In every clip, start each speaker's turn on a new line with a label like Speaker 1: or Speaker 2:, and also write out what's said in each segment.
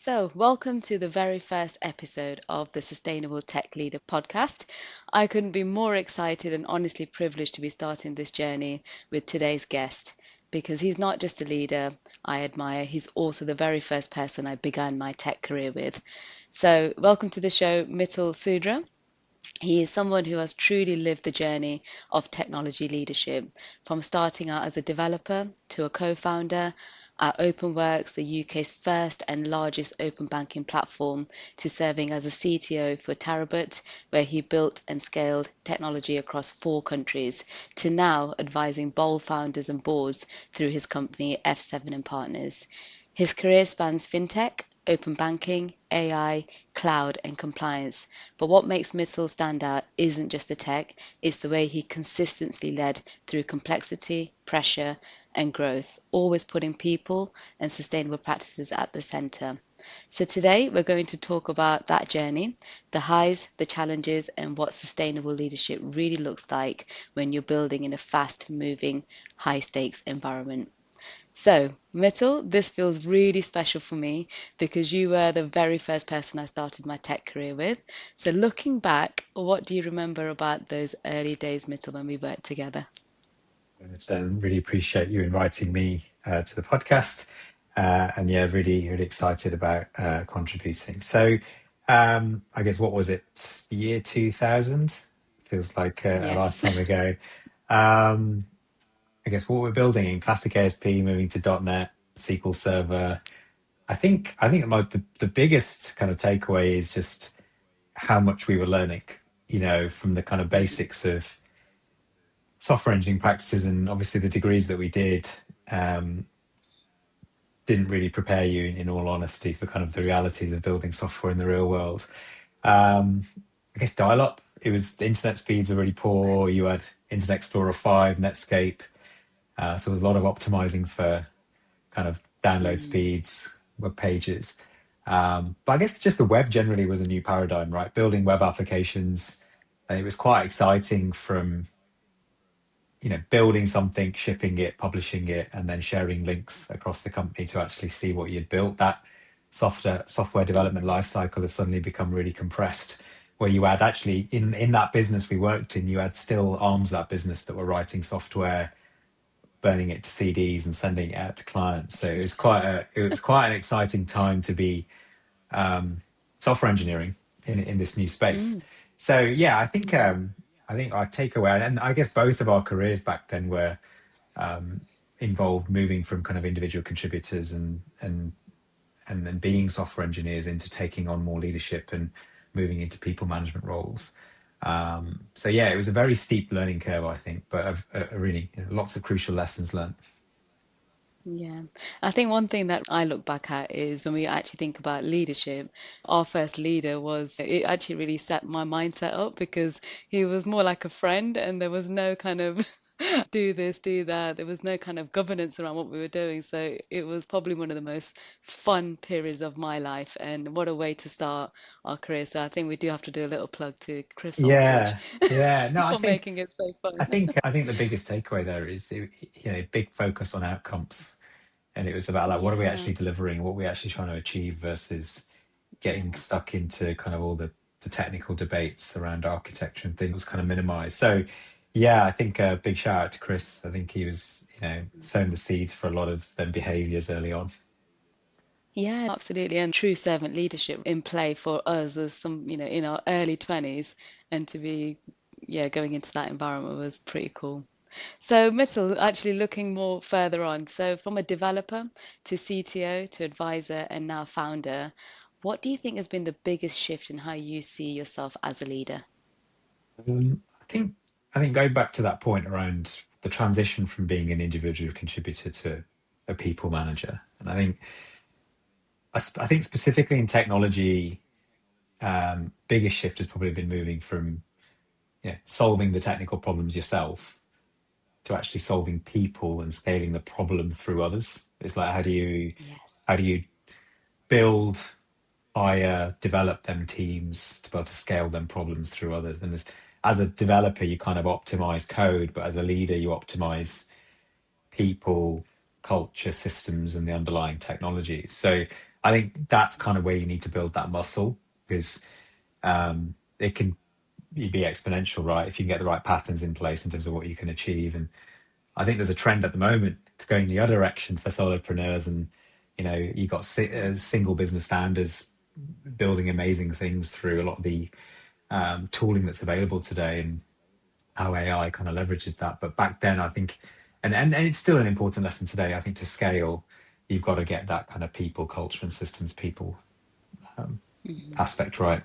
Speaker 1: So, welcome to the very first episode of the Sustainable Tech Leader podcast. I couldn't be more excited and honestly privileged to be starting this journey with today's guest because he's not just a leader I admire, he's also the very first person I began my tech career with. So, welcome to the show, Mitul Sudra. He is someone who has truly lived the journey of technology leadership, from starting out as a developer to a co-founder at OpenWorks, the UK's first and largest open banking platform, to serving as a CTO for Tarabut, where he built and scaled technology across 4 countries, to now advising bold founders and boards through his company F7 and Partners. His career spans fintech, open banking, AI, cloud, and compliance. But what makes Mitchell stand out isn't just the tech, it's the way he consistently led through complexity, pressure, and growth, always putting people and sustainable practices at the center. So today we're going to talk about that journey, the highs, the challenges, and what sustainable leadership really looks like when you're building in a fast moving, high stakes environment. So, Mitchell, this feels really special for me because you were the very first person I started my tech career with. So, looking back, what do you remember about those early days, Mitchell, when we worked together?
Speaker 2: Really appreciate you inviting me to the podcast. And yeah, really excited about contributing. So, I guess what was it? Year 2000 feels like a
Speaker 1: Yes.
Speaker 2: lifetime ago. Um, I guess what we're building in classic ASP, moving to .NET, SQL Server. I think like the biggest kind of takeaway is just how much we were learning. From the kind of basics of software engineering practices, and obviously the degrees that we did um, didn't really prepare you, in all honesty, for kind of the realities of building software in the real world. Um, I guess dial-up. It was the internet speeds were really poor. You had Internet Explorer 5, Netscape, so there was a lot of optimizing for kind of download
Speaker 1: Mm,
Speaker 2: speeds, web pages. But I guess just the web generally was a new paradigm, right? Building web applications. And it was quite exciting from building something, shipping it, publishing it, and then sharing links across the company to actually see what you'd built. That software development lifecycle has suddenly become really compressed, where you had actually in that business we worked in, you had still arms of that business that were writing software, burning it to CDs and sending it out to clients. So it was quite an exciting time to be software engineering in this new space.
Speaker 1: mm,
Speaker 2: So yeah, I think
Speaker 1: yeah.
Speaker 2: our takeaway, and I guess both of our careers back then were involved moving from kind of individual contributors and being software engineers into taking on more leadership and moving into people management roles. So yeah, it was a very steep learning curve, I think, but a really lots of crucial lessons learned.
Speaker 1: Yeah, I think one thing that I look back at is when we actually think about leadership, our first leader was, it actually really set my mindset up because he was more like a friend and there was no kind of do this, do that. There was no kind of governance around what we were doing. So it was probably one of the most fun periods of my life. And what a way to start our career. So I think we do have to do a little plug to Chris Aldridge
Speaker 2: Yeah. No, I
Speaker 1: for
Speaker 2: think
Speaker 1: making it so fun.
Speaker 2: I think I think the biggest takeaway there is big focus on outcomes, and it was about like what are we
Speaker 1: Yeah.
Speaker 2: actually delivering, what are we actually trying to achieve versus getting stuck into kind of all the technical debates around architecture and things kind of minimized. So yeah, I think a big shout out to Chris. I think he was sowing the seeds for a lot of them behaviors early on.
Speaker 1: Yeah, absolutely. And true servant leadership in play for us as some, in our early 20s and to be, yeah, going into that environment was pretty cool. So, Mitchell, actually looking more further on, so from a developer to CTO to advisor and now founder, what do you think has been the biggest shift in how you see yourself as a leader?
Speaker 2: I think going back to that point around the transition from being an individual contributor to a people manager, and I think specifically in technology, biggest shift has probably been moving from solving the technical problems yourself to actually solving people and scaling the problem through others. It's like how
Speaker 1: Yes.
Speaker 2: do you build, hire, develop them teams to be able to scale them problems through others. And as a developer, you kind of optimize code, but as a leader, you optimize people, culture, systems, and the underlying technologies. So I think that's kind of where you need to build that muscle, because it can be exponential, right? If you can get the right patterns in place in terms of what you can achieve. And I think there's a trend at the moment to going the other direction for solopreneurs, and you got single business founders building amazing things through a lot of the tooling that's available today, and how AI kind of leverages that. But back then, I think, and it's still an important lesson today. I think to scale, you've got to get that kind of people, culture, and systems people aspect right.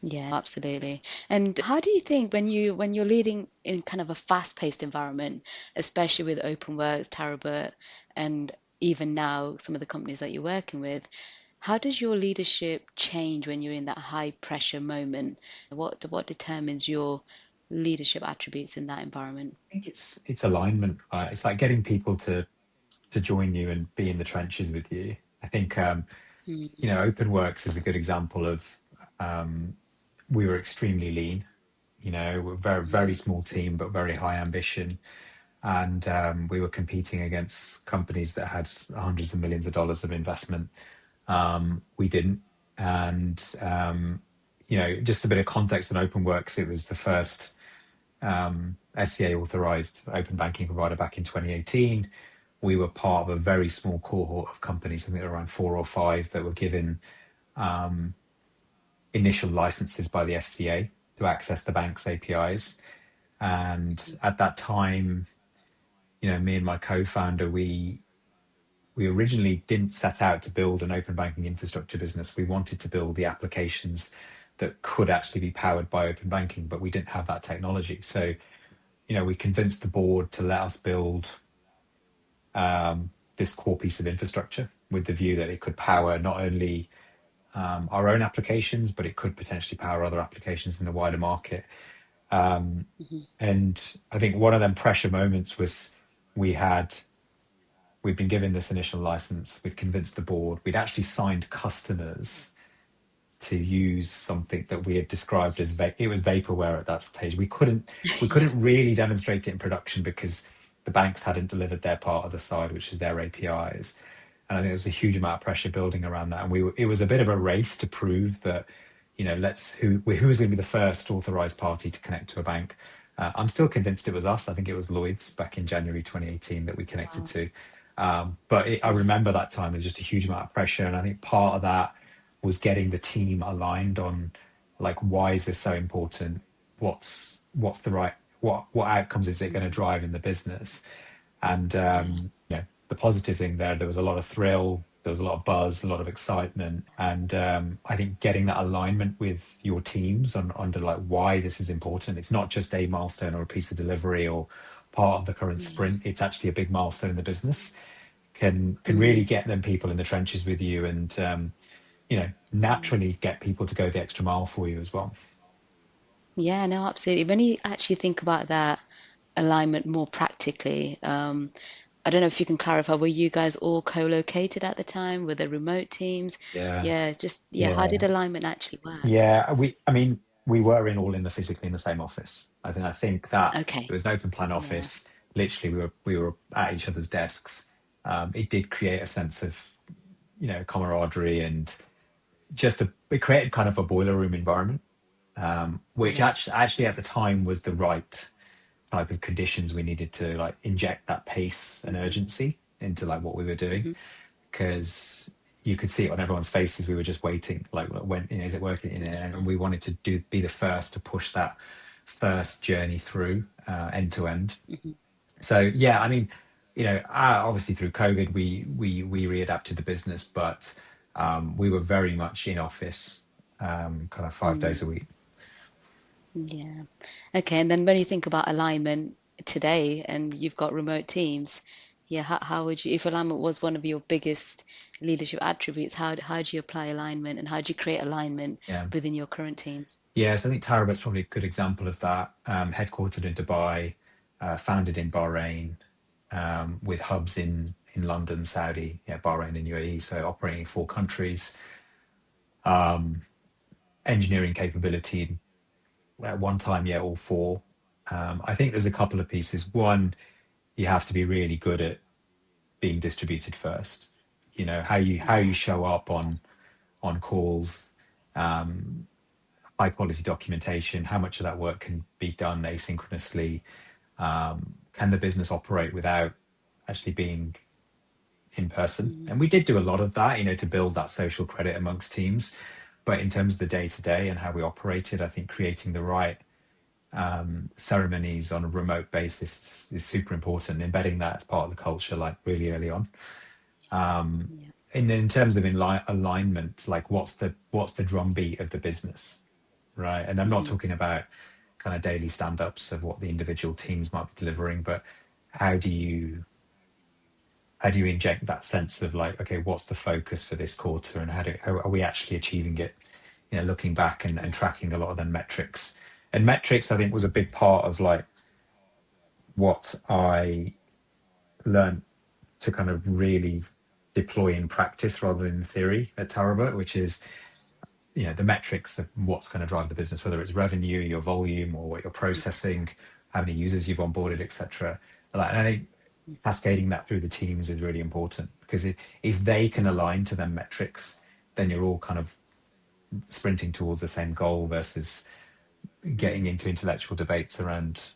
Speaker 1: Yeah, no, absolutely. And how do you think when you're leading in kind of a fast-paced environment, especially with OpenWorks, Tarabert, and even now some of the companies that you're working with, how does your leadership change when you're in that high pressure moment? What determines your leadership attributes in that environment?
Speaker 2: I think it's alignment, right? It's like getting people to join you and be in the trenches with you. I think
Speaker 1: Mm,
Speaker 2: OpenWorks is a good example of, we were extremely lean. We're a very, very small team, but very high ambition. And we were competing against companies that had hundreds of millions of dollars of investment. We didn't. And, just a bit of context on OpenWorks, it was the first FCA authorized open banking provider back in 2018. We were part of a very small cohort of companies, I think around 4 or 5, that were given initial licenses by the FCA to access the bank's APIs. And at that time, me and my co-founder, we originally didn't set out to build an open banking infrastructure business. We wanted to build the applications that could actually be powered by open banking, but we didn't have that technology. So, we convinced the board to let us build this core piece of infrastructure with the view that it could power not only our own applications, but it could potentially power other applications in the wider market.
Speaker 1: mhm,
Speaker 2: And I think one of them pressure moments was, we had we'd been given this initial license, we'd convinced the board, we'd actually signed customers to use something that we had described as it was vaporware at that stage.
Speaker 1: Yeah.
Speaker 2: We couldn't really demonstrate it in production because the banks hadn't delivered their part of the side, which is their APIs. And I think there was a huge amount of pressure building around that. And it was a bit of a race to prove that, who was going to be the first authorized party to connect to a bank. I'm still convinced it was us. I think it was Lloyd's back in January 2018 that we connected
Speaker 1: Wow.
Speaker 2: to. But I
Speaker 1: Yeah.
Speaker 2: remember that time, there's just a huge amount of pressure. And I think part of that was getting the team aligned on, like, why is this so important? What's the right, what outcomes is it going to
Speaker 1: Mm,
Speaker 2: drive in the business? And
Speaker 1: yeah.
Speaker 2: the positive thing there was a lot of thrill, there was a lot of buzz, a lot of excitement. And I think getting that alignment with your teams on under like why this is important. It's not just a milestone or a piece of delivery or part of the current
Speaker 1: Yeah.
Speaker 2: sprint. It's actually a big milestone in the business. Can really
Speaker 1: Mm,
Speaker 2: get them people in the trenches with you, and
Speaker 1: mm.
Speaker 2: naturally get people to go the extra mile for you as well.
Speaker 1: Yeah, no, absolutely. When you actually think about that alignment more practically, I don't know if you can clarify, were you guys all co-located at the time? Were there remote teams?
Speaker 2: Yeah,
Speaker 1: Yeah, just, yeah, how did
Speaker 2: yeah,
Speaker 1: alignment actually work?
Speaker 2: yeah. I mean, we were all in the physically in the same office. I think that it
Speaker 1: Okay.
Speaker 2: was an open plan
Speaker 1: Yeah.
Speaker 2: office. Literally, we were at each other's desks. It did create a sense of camaraderie, and it created kind of a boiler room environment, which
Speaker 1: Yes.
Speaker 2: actually at the time was the right type of conditions we needed to like inject that pace and
Speaker 1: Hmm.
Speaker 2: urgency into like what we were doing,
Speaker 1: Hmm.
Speaker 2: because you could see it on everyone's faces. We were just waiting, like, when, is it working? And
Speaker 1: Yeah.
Speaker 2: we wanted to be the first to push that first journey through end to end.
Speaker 1: Hmm.
Speaker 2: So yeah, I mean, obviously through COVID, we readapted the business, but we were very much in office, kind of 5 days
Speaker 1: Mm.
Speaker 2: a week.
Speaker 1: Yeah. Okay, and then when you think about alignment today and you've got remote teams, yeah, how would you, if alignment was one of your biggest leadership attributes, how do you apply alignment and how do you create alignment
Speaker 2: Yeah.
Speaker 1: within your current teams?
Speaker 2: Yeah, so I think Tarabat's probably a good example of that. Headquartered in Dubai, founded in Bahrain, with hubs in London, Saudi, yeah, Bahrain, and UAE. So operating in 4 countries, engineering capability at one time, yeah, all 4. I think there's a couple of pieces. One, you have to be really good at being distributed first. how you
Speaker 1: Yeah.
Speaker 2: show up on calls, high quality documentation, how much of that work can be done asynchronously, can the business operate without actually being in person.
Speaker 1: Mm,
Speaker 2: And we did do a lot of that, to build that social credit amongst teams. But in terms of the day to day and how we operated, I think creating the right ceremonies on a remote basis is super important. Embedding that as part of the culture, like really early on.
Speaker 1: yeah.
Speaker 2: And in terms of alignment, like what's the drumbeat of the business, right? And I'm not
Speaker 1: Hmm.
Speaker 2: talking about kind of daily stand-ups of what the individual teams might be delivering, but how do you how do you inject that sense of like, okay, what's the focus for this quarter, and how are we actually achieving it? Looking back and
Speaker 1: Yes.
Speaker 2: tracking a lot of the metrics. And metrics, I think, was a big part of like what I learned to kind of really deploy in practice rather than theory at Tarabut, which is the metrics of what's going to drive the business, whether it's revenue, your volume, or what you're processing, how many users you've onboarded, etc. Like, and I think cascading that through the teams is really important, because if they can align to them metrics, then you're all kind of sprinting towards the same goal versus getting into intellectual debates around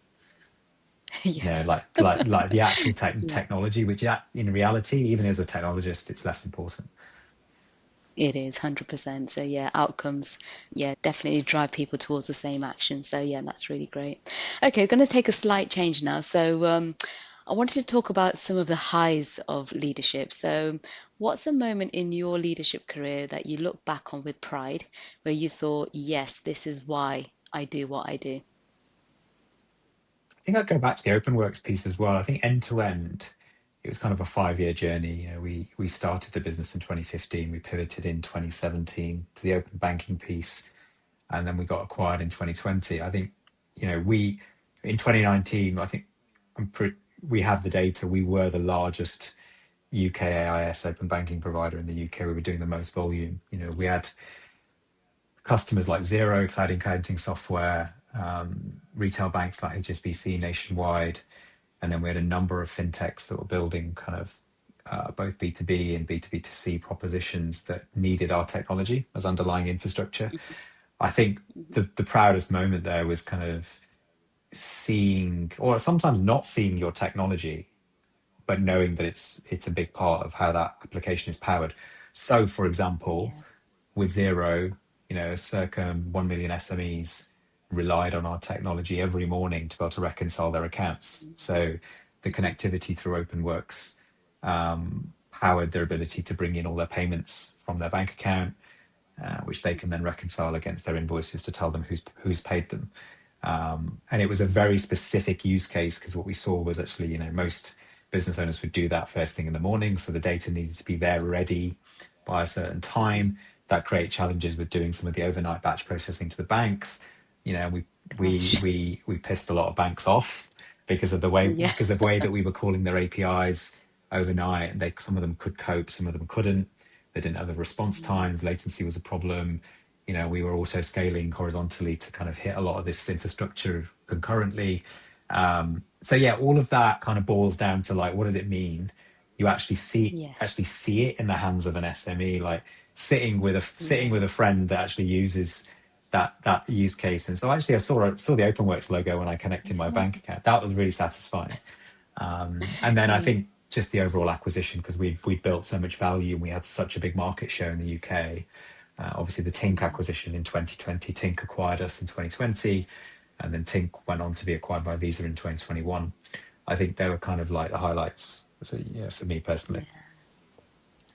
Speaker 1: Yes.
Speaker 2: like the actual
Speaker 1: Yeah.
Speaker 2: technology, which in reality, even as a technologist, it's less important.
Speaker 1: It is 100%. So yeah, outcomes, yeah, definitely drive people towards the same action. So yeah, that's really great. Okay, we're going to take a slight change now. So I wanted to talk about some of the highs of leadership. So what's a moment in your leadership career that you look back on with pride, where you thought, yes, this is why I do what I do?
Speaker 2: I think I'd go back to the OpenWorks piece as well. I think end to end, it was kind of a 5-year journey. We started the business in 2015. We pivoted in 2017 to the open banking piece, and then we got acquired in 2020. I think, we in 2019. I think we have the data. We were the largest UK AIS open banking provider in the UK. We were doing the most volume. We
Speaker 1: Yeah.
Speaker 2: had customers like Zero, cloud accounting software, retail banks like HSBC nationwide, and then we had a number of fintechs that were building kind of both B2B and B2B2C propositions that needed our technology as underlying infrastructure. I think
Speaker 1: Mhm.
Speaker 2: the proudest moment there was kind of seeing, or sometimes not seeing, your technology, but knowing that it's a big part of how that application is powered. So, for example,
Speaker 1: Yeah.
Speaker 2: with Zero, circa 1 million SMEs relied on our technology every morning to be able to reconcile their accounts. So the
Speaker 1: Mhm.
Speaker 2: connectivity through OpenWorks powered their ability to bring in all their payments from their bank account, which they can then reconcile against their invoices to tell them who's paid them. And it was a very specific use case, because what we saw was actually, most business owners would do that first thing in the morning. So the data needed to be there ready by a certain
Speaker 1: Mhm.
Speaker 2: time. That create challenges with doing some of the overnight batch processing to the banks. We
Speaker 1: Gosh.
Speaker 2: we pissed a lot of banks off
Speaker 1: Yeah.
Speaker 2: because the way that we were calling their APIs overnight. Some of them could cope, some of them couldn't. They didn't have the response
Speaker 1: Mm.
Speaker 2: times. Latency was a problem. We were auto scaling horizontally to kind of hit a lot of this infrastructure concurrently. So yeah, all of that kind of boils down to like, what does it mean? You
Speaker 1: Yes.
Speaker 2: actually see it in the hands of an SME, like sitting
Speaker 1: Yeah.
Speaker 2: with a friend that actually uses that use case. And so actually, I saw the OpenWorks logo when I connected my
Speaker 1: Yeah.
Speaker 2: bank account. That was really satisfying. And then I
Speaker 1: Yeah.
Speaker 2: think just the overall acquisition, because we built so much value and we had such a big market share in the UK. Obviously, the Tink
Speaker 1: Yeah.
Speaker 2: acquisition in 2020, Tink acquired us in 2020, and then Tink went on to be acquired by Visa in 2021. I think they were kind of like the highlights for me personally.
Speaker 1: Yeah.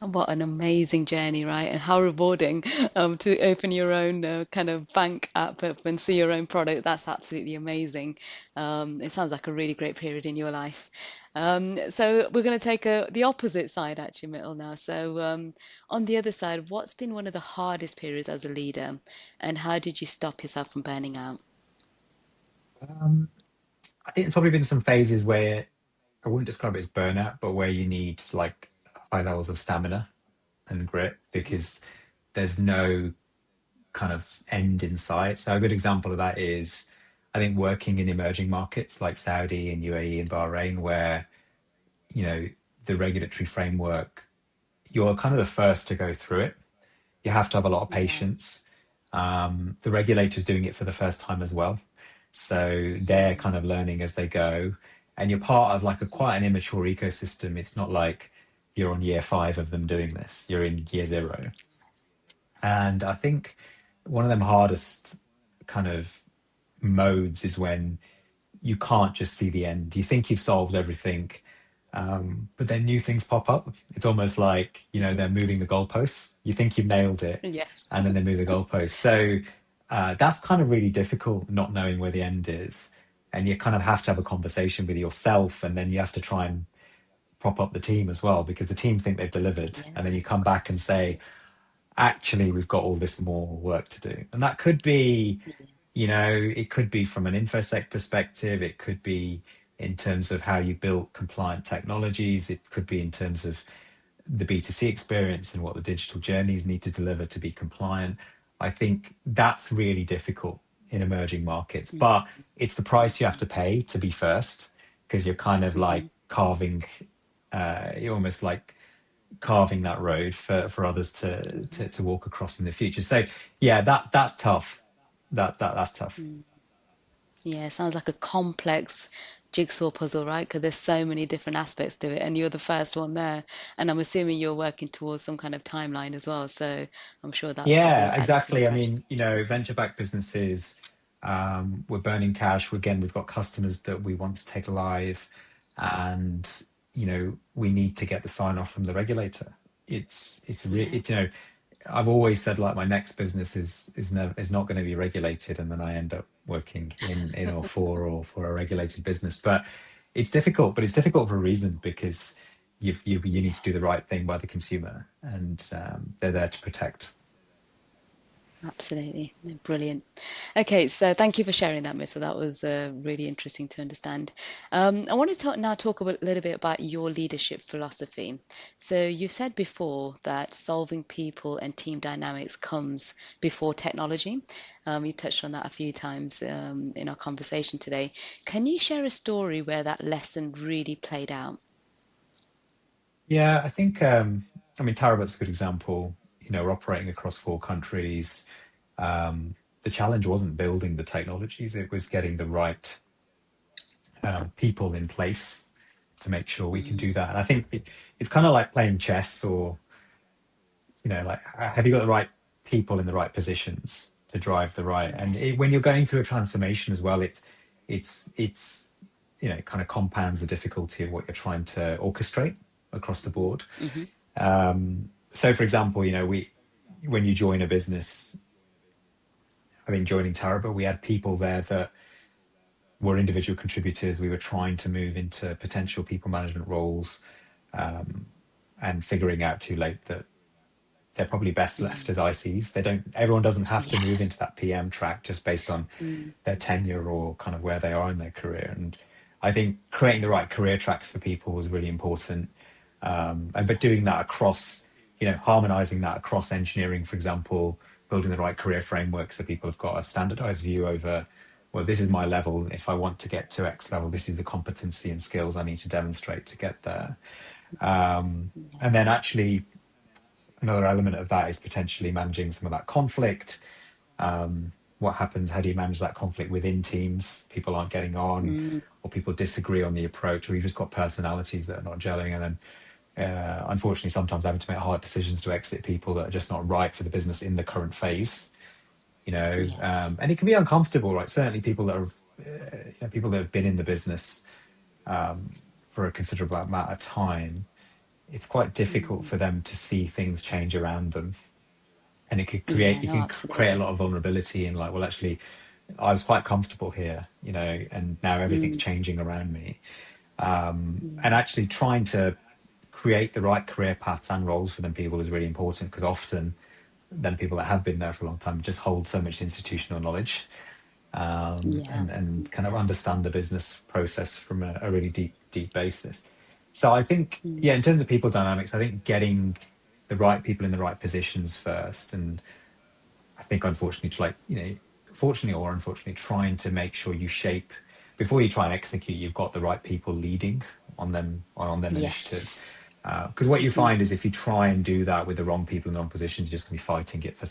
Speaker 1: What an amazing journey, right? And how rewarding to open your own kind of bank app up and see your own product. That's absolutely amazing. It sounds like a really great period in your life. So we're going to take the opposite side, actually, Mittel, now. So on the other side, what's been one of the hardest periods as a leader, and how did you stop yourself from burning out?
Speaker 2: Um, I think there's probably been some phases where I wouldn't describe it as burnout, but where you need like high levels of stamina and grit,
Speaker 1: Hmm.
Speaker 2: because there's no kind of end in sight. So a good example of that is, I think, working in emerging markets like Saudi and UAE and Bahrain, where you know the regulatory framework, you're kind of the first to go through it. You have to have a lot of
Speaker 1: Yeah.
Speaker 2: patience. The regulator's doing it for the first time as well. So they're
Speaker 1: Mm,
Speaker 2: kind of learning as they go. And you're part of like a quite an immature ecosystem. It's not like you're on year 5 of them doing this. You're in year 0. And I think one of them hardest kind of modes is when you can't just see the end. You think you've solved everything, but then new things pop up. It's almost like, they're moving the goalposts. You think you've nailed it,
Speaker 1: yes.
Speaker 2: and then they move the goalposts. So that's kind of really difficult, not knowing where the end is. And you kind of have to have a conversation with yourself, and then you have to try and prop up the team as well, because the team think they've delivered.
Speaker 1: Yeah,
Speaker 2: And then you
Speaker 1: of
Speaker 2: come back and
Speaker 1: course.
Speaker 2: say, actually, we've got all this more work to do. And that could be,
Speaker 1: Yeah.
Speaker 2: it could be from an infosec perspective. It could be in terms of how you build compliant technologies. It could be in terms of the B2C experience and what the digital journeys need to deliver to be compliant. I think that's really difficult in emerging markets, but it's the price you have to pay to be first, because you're kind of like
Speaker 1: Mm-hmm.
Speaker 2: carving, you're almost like carving that road for others
Speaker 1: Yeah.
Speaker 2: to walk across in the future. So yeah, that's tough. That's tough.
Speaker 1: Mm. Yeah, it sounds like a complex jigsaw puzzle, right? Because there's so many different aspects to it, and you're the first one there. And I'm assuming you're working towards some kind of timeline as well. So I'm sure that's probably
Speaker 2: Yeah,
Speaker 1: adding to the
Speaker 2: exactly. I
Speaker 1: pressure.
Speaker 2: mean, venture-backed businesses, we're burning cash. Again, we've got customers that we want to take live, and we need to get the sign off from the regulator. It's re-
Speaker 1: Yeah.
Speaker 2: it, you know, I've always said like my next business is not going to be regulated, and then I end up working in or for a regulated business. But it's difficult. But it's difficult for a reason, because you need to do the right thing by the consumer, and they're there to protect.
Speaker 1: Absolutely. No, brilliant. Okay, so thank you for sharing that, Miss. So that was really interesting to understand. I want to talk a little bit about your leadership philosophy. So you said before that solving people and team dynamics comes before technology. You touched on that a few times in our conversation today. Can you share a story where that lesson really played out?
Speaker 2: Yeah, I think I mean Tarabat's a good example. We're operating across 4 countries. The challenge wasn't building the technologies; it was getting the right people in place to make sure we can
Speaker 1: Mm,
Speaker 2: do that. And I think it's kind of like playing chess, or like have you got the right people in the right positions to drive the right? And
Speaker 1: yes.
Speaker 2: when you're going through a transformation as well, it's it kind of compounds the difficulty of what you're trying to orchestrate across the
Speaker 1: Hmm.
Speaker 2: board.
Speaker 1: Hmm.
Speaker 2: So, for example, we when you join a business, I mean, joining Taraba, we had people there that were individual contributors. We were trying to move into potential people management roles, and figuring out too late that they're probably best left as ICs. Everyone doesn't have to
Speaker 1: Yeah.
Speaker 2: move into that PM track just based on
Speaker 1: Mm,
Speaker 2: their tenure or kind of where they are in their career. And I think creating the right career tracks for people was really important. But
Speaker 1: yeah.
Speaker 2: doing that across, harmonizing that across engineering, for example, building the right career framework so people have got a standardized view over, well, this is my level. If I want to get to X level, this is the competency and skills I need to demonstrate to get there. And then actually, another element of that is potentially managing some of that conflict. What happens? How do you manage that conflict within teams? People aren't getting on,
Speaker 1: Mm,
Speaker 2: or people disagree on the approach, or you've just got personalities that are not gelling. And then, unfortunately, sometimes having to make hard decisions to exit people that are just not right for the business in the current phase.
Speaker 1: yes.
Speaker 2: And it can be uncomfortable, right? Certainly, people that are people that have been in the business for a considerable amount of time, it's quite difficult
Speaker 1: Mm,
Speaker 2: for them to see things change around them, and
Speaker 1: yeah,
Speaker 2: it
Speaker 1: no,
Speaker 2: can create a
Speaker 1: absolutely.
Speaker 2: lot of vulnerability in like, well, actually, I was quite comfortable here, and now everything's
Speaker 1: Mm,
Speaker 2: changing around me. And
Speaker 1: mm,
Speaker 2: actually trying to create the right career paths and roles for them people is really important, because often then people that have been there for a long time just hold so much institutional knowledge,
Speaker 1: yeah.
Speaker 2: and kind of understand the business process from a really deep basis. So I think,
Speaker 1: Mm,
Speaker 2: yeah, in terms of people dynamics, I think getting the right people in the right positions first. And I think, unfortunately, fortunately or unfortunately, trying to make sure you shape before you try and execute, you've got the right people leading on them
Speaker 1: yes.
Speaker 2: initiatives. Because what you find
Speaker 1: Hmm.
Speaker 2: is if you try and do that with the wrong people in the wrong positions, you're just going to be fighting it for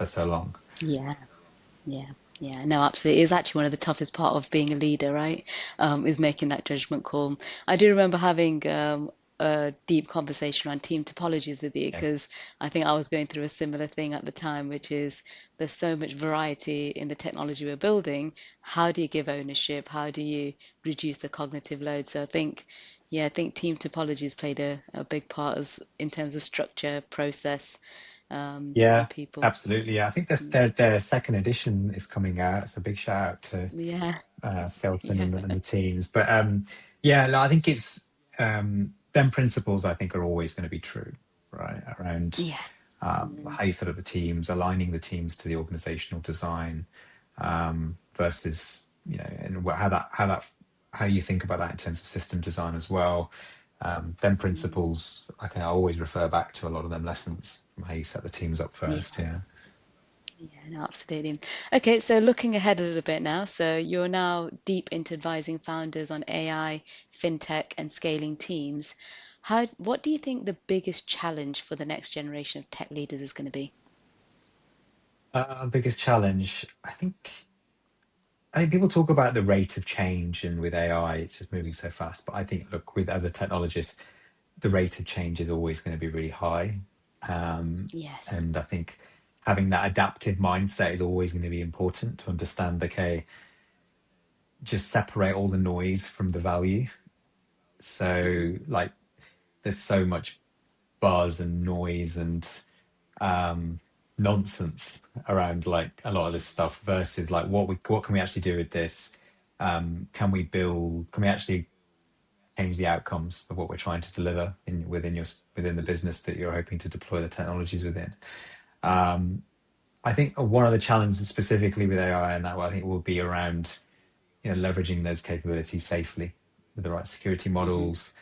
Speaker 2: so long.
Speaker 1: Yeah. Yeah, yeah, no, absolutely. It's actually one of the toughest part of being a leader, right? Is making that judgment call. I do remember having a deep conversation on team topologies with you
Speaker 2: Yeah.
Speaker 1: because I think I was going through a similar thing at the time, which is there's so much variety in the technology we're building. How do you give ownership? How do you reduce the cognitive load? So I think, yeah, I think team topologies played a big part as in terms of structure, process,
Speaker 2: Yeah,
Speaker 1: and people.
Speaker 2: absolutely. Yeah, I think this,
Speaker 1: Mm.
Speaker 2: their second edition is coming out. It's a big shout out to
Speaker 1: Yeah,
Speaker 2: Skelton
Speaker 1: yeah.
Speaker 2: and the teams. But yeah, no, I think it's them principles. I think are always going to be true, right? Around
Speaker 1: Yeah. Mm,
Speaker 2: how you set up the teams, aligning the teams to the organizational design, versus and how you think about that in terms of system design as well. Them
Speaker 1: mm,
Speaker 2: principles, I can always refer back to a lot of them lessons from how you set the teams up
Speaker 1: yeah,
Speaker 2: first. Yeah.
Speaker 1: yeah, no, absolutely. Okay, so looking ahead a little bit now. So you're now deep into advising founders on AI, fintech, and scaling teams. What do you think the biggest challenge for the next generation of tech leaders is going to be?
Speaker 2: Biggest challenge, I think people talk about the rate of change, and with AI, it's just moving so fast. But I think, look, with other technologists, the rate of change is always going to be really high.
Speaker 1: Yes.
Speaker 2: And I think having that adaptive mindset is always going to be important to understand, okay, just separate all the noise from the value.
Speaker 1: Hmm.
Speaker 2: So, like, there's so much buzz and noise and nonsense around like a lot of this stuff versus like what can we actually do with this? Can we actually change the outcomes of what we're trying to deliver within the business that you're hoping to deploy the technologies within? I think one of the challenges specifically with AI and that I think will be around leveraging those capabilities safely with the right security
Speaker 1: Hmm.
Speaker 2: models,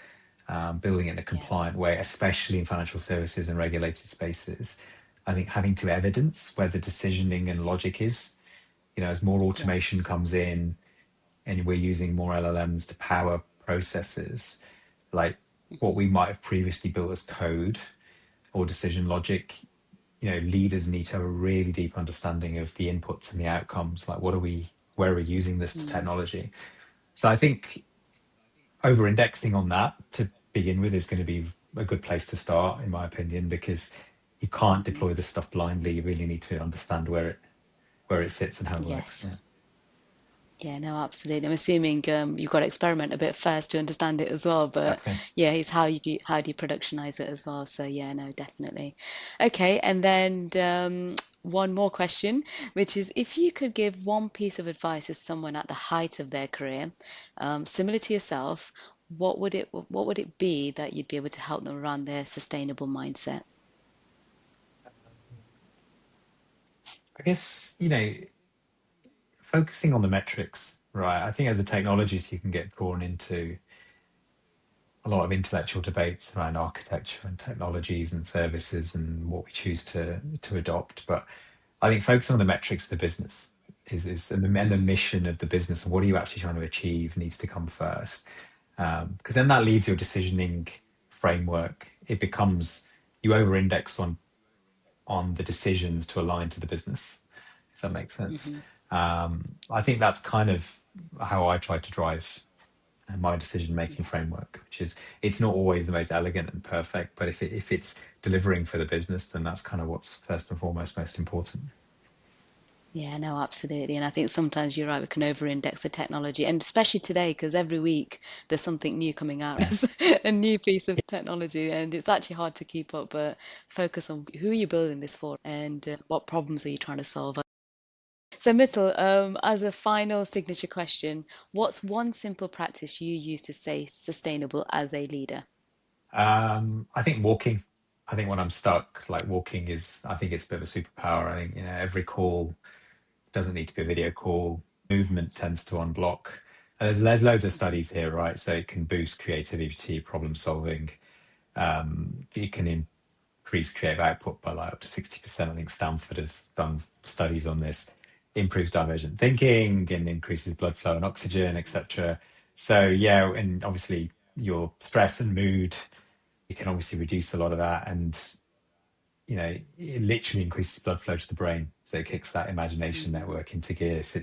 Speaker 2: building it in a
Speaker 1: Yeah.
Speaker 2: compliant way, especially in financial services and regulated spaces. I think having to evidence where the decisioning and logic is, as more automation
Speaker 1: Yes.
Speaker 2: comes in and we're using more LLMs to power processes, like what we
Speaker 1: Hmm.
Speaker 2: might have previously built as code or decision logic, leaders need to have a really deep understanding of the inputs and the outcomes. Like, where are we using this
Speaker 1: Mm.
Speaker 2: technology? So I think over indexing on that to begin with is going to be a good place to start, in my opinion, because you can't
Speaker 1: Hmm.
Speaker 2: deploy this stuff blindly. You really need to understand where it sits and how it works. Yeah,
Speaker 1: Yes. Yeah, no, absolutely. I'm assuming you've got to experiment a bit first to understand it as well. But
Speaker 2: exactly.
Speaker 1: yeah, it's how do you productionize it as well. So yeah, no, definitely. Okay, and then one more question, which is if you could give one piece of advice to someone at the height of their career, similar to yourself, what would it be that you'd be able to help them around their sustainable mindset?
Speaker 2: I guess, focusing on the metrics, right? I think as a technologist, you can get drawn into a lot of intellectual debates around architecture and technologies and services and what we choose to adopt. But I think focusing on the metrics of the business is and the
Speaker 1: Hmm.
Speaker 2: mission of the business and what are you actually trying to achieve needs to come first. Because then that leads your decisioning framework. It becomes you over-index on the decisions to align to the business, if that makes sense.
Speaker 1: Hmm.
Speaker 2: I think that's kind of how I try to drive my decision making
Speaker 1: Yeah.
Speaker 2: framework, which is it's not always the most elegant and perfect, but if it's delivering for the business, then that's kind of what's first and foremost most important.
Speaker 1: Yeah, no, absolutely. And I think sometimes you're right, we can over-index the technology, and especially today, because every week there's something new coming out,
Speaker 2: Yeah.
Speaker 1: a new piece of technology, and it's actually hard to keep up, but focus on who you're building this for and what problems are you trying to solve. So, Mittel, as a final signature question, what's one simple practice you use to stay sustainable as a leader?
Speaker 2: I think walking. I think when I'm stuck, like walking is, I think it's a bit of a superpower. I think, every call doesn't need to be a video call. Movement
Speaker 1: Yes.
Speaker 2: tends to unblock. And there's loads of
Speaker 1: Hmm.
Speaker 2: studies here, right? So it can boost creativity, problem solving. It can increase creative output by like up to 60%. I think Stanford have done studies on this. Improves divergent thinking and increases blood flow and oxygen, etc. So yeah, and obviously your stress and mood it can obviously reduce a lot of that, and it literally increases blood flow to the brain, so it kicks that imagination
Speaker 1: Mm,
Speaker 2: network into gear. So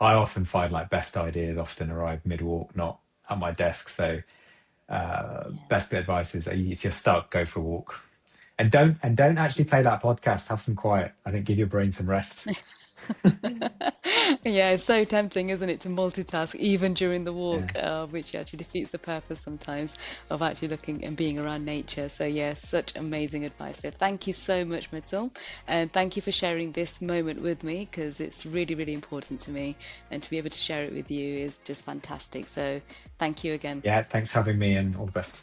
Speaker 2: I often find like best ideas often arrive mid walk, not at my desk. So
Speaker 1: yeah.
Speaker 2: best bit of advice is, if you're stuck, go for a walk, and don't actually play that podcast. Have some quiet. I think give your brain some rest.
Speaker 1: Yeah, it's so tempting, isn't it, to multitask even during the
Speaker 2: Yeah.
Speaker 1: walk, which actually defeats the purpose sometimes of actually looking and being around nature. So, yeah, such amazing advice there. Thank you so much, Mitchell. And thank you for sharing this moment with me because it's really, really important to me. And to be able to share it with you is just fantastic. So, thank you again.
Speaker 2: Yeah, thanks for having me, and all the best.